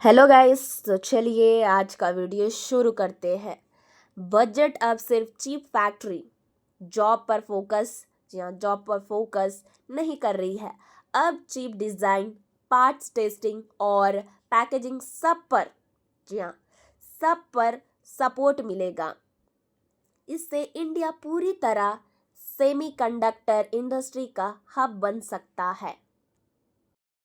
Hello guys, तो चलिए आज का वीडियो शुरू करते हैं। बजट अब सिर्फ चीप फैक्ट्री जॉब पर फोकस जी हाँ जॉब पर फोकस नहीं कर रही है। अब चीप डिज़ाइन, पार्ट्स टेस्टिंग और पैकेजिंग जी हाँ सब पर सपोर्ट मिलेगा। इससे इंडिया पूरी तरह सेमीकंडक्टर इंडस्ट्री का हब बन सकता है।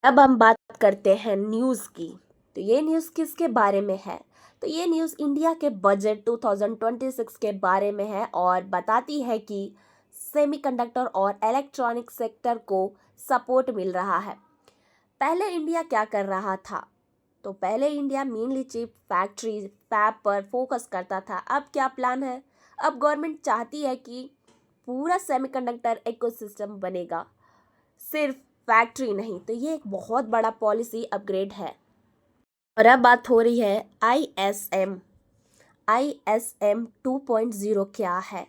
अब हम बात करते हैं न्यूज़ की। तो ये न्यूज़ किसके बारे में है? तो ये न्यूज़ इंडिया के बजट 2026 के बारे में है और बताती है कि सेमीकंडक्टर और इलेक्ट्रॉनिक सेक्टर को सपोर्ट मिल रहा है। पहले इंडिया क्या कर रहा था? तो पहले India mainly chip factory fab पर फोकस करता था। अब क्या प्लान है? अब गवर्नमेंट चाहती है कि पूरा सेमीकंडक्टर इकोसिस्टम बनेगा, सिर्फ फैक्ट्री नहीं। तो ये एक बहुत बड़ा पॉलिसी अपग्रेड है। और अब बात हो रही है ISM 2.0 क्या है?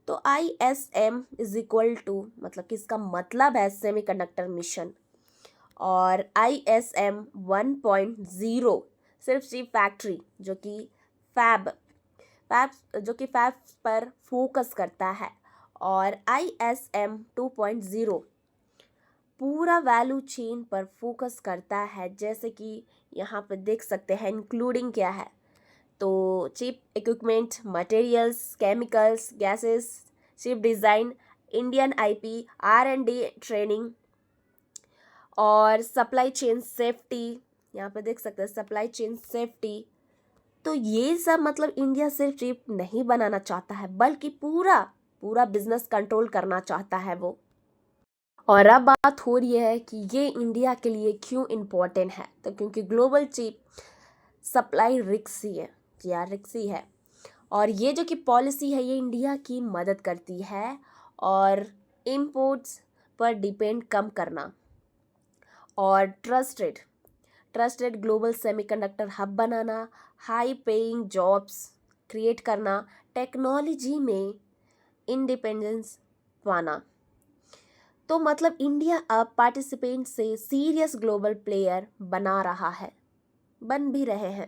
तो ISM इज इक्वल टू मतलब कि इसका मतलब है सेमीकंडक्टर मिशन। और ISM 1.0 सिर्फ चिप फैक्ट्री फैब जो कि फैब पर फोकस करता है। और ISM 2.0 पूरा वैल्यू चेन पर फोकस करता है, जैसे कि यहाँ पर देख सकते हैं इंक्लूडिंग क्या है। तो chip equipment, materials, chemicals, gases, chip design, Indian IP, R&D training और सप्लाई चेन सेफ्टी। यहाँ पर देख सकते हैं सप्लाई चेन सेफ्टी। तो ये सब मतलब इंडिया सिर्फ चिप नहीं बनाना चाहता है, बल्कि पूरा पूरा बिजनेस कंट्रोल करना चाहता है वो। और अब बात हो रही है कि ये इंडिया के लिए क्यों इम्पोर्टेंट है। तो क्योंकि ग्लोबल चिप सप्लाई रिक्सी है। और ये जो कि पॉलिसी है ये इंडिया की मदद करती है और इम्पोर्ट्स पर डिपेंड कम करना और ट्रस्टेड ग्लोबल सेमीकंडक्टर हब बनाना, हाई पेइंग जॉब्स क्रिएट करना, टेक्नोलॉजी में इंडिपेंडेंस पाना। तो मतलब इंडिया अब पार्टिसिपेंट से सीरियस ग्लोबल प्लेयर बन भी रहे हैं।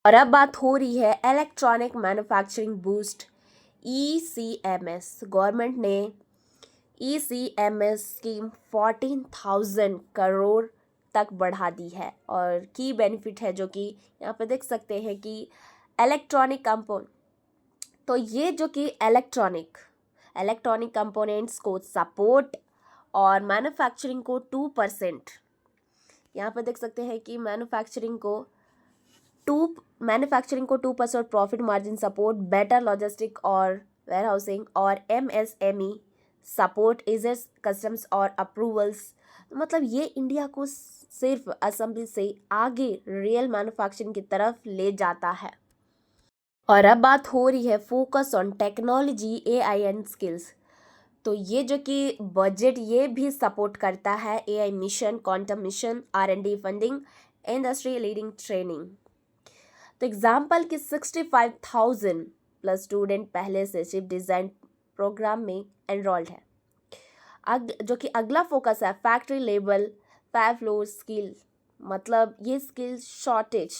और अब बात हो रही है electronic manufacturing boost ECMS। Government ने ECMS स्कीम 14,000 करोड़ तक बढ़ा दी है। और की बेनिफिट है जो कि यहाँ पे देख सकते हैं कि इलेक्ट्रॉनिक कंपोनेंट, तो ये जो कि इलेक्ट्रॉनिक कंपोनेंट्स को सपोर्ट और मैन्युफैक्चरिंग को 2%, यहाँ पर देख सकते हैं कि मैन्युफैक्चरिंग को 2% profit margin support, better logistic और वेयरहाउसिंग और MSME सपोर्ट, इजर्स कस्टम्स और अप्रूवल्स। मतलब ये इंडिया को सिर्फ असेंबली से आगे रियल मैन्युफैक्चरिंग की तरफ ले जाता है। और अब बात हो रही है focus on technology, AI and skills. तो ये जो कि बजट ये भी सपोर्ट करता है AI mission, quantum mission, R&D funding, industry leading training. तो एग्जाम्पल कि 65,000 प्लस स्टूडेंट पहले से चिप डिज़ाइन प्रोग्राम में एनरोल्ड है। जो कि अगला फोकस है factory level fab floor skill. मतलब ये स्किल शॉर्टेज,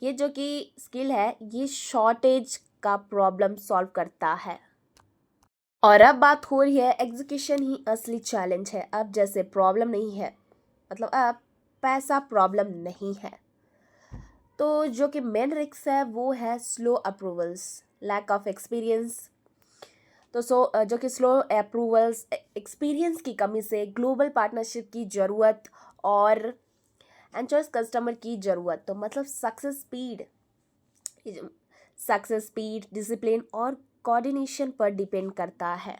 ये जो कि स्किल है ये शॉर्टेज का प्रॉब्लम सॉल्व करता है। और अब बात हो रही है एग्जीक्यूशन ही असली चैलेंज है। अब जैसे प्रॉब्लम नहीं है, मतलब अब पैसा प्रॉब्लम नहीं है। तो जो कि मेन रिस्क है वो है slow approvals, lack of experience. तो जो कि स्लो अप्रूवल्स, एक्सपीरियंस की कमी से ग्लोबल पार्टनरशिप की ज़रूरत और एंचोर्स कस्टमर की ज़रूरत। तो मतलब सक्सेस स्पीड, डिसिप्लिन और कोऑर्डिनेशन पर डिपेंड करता है।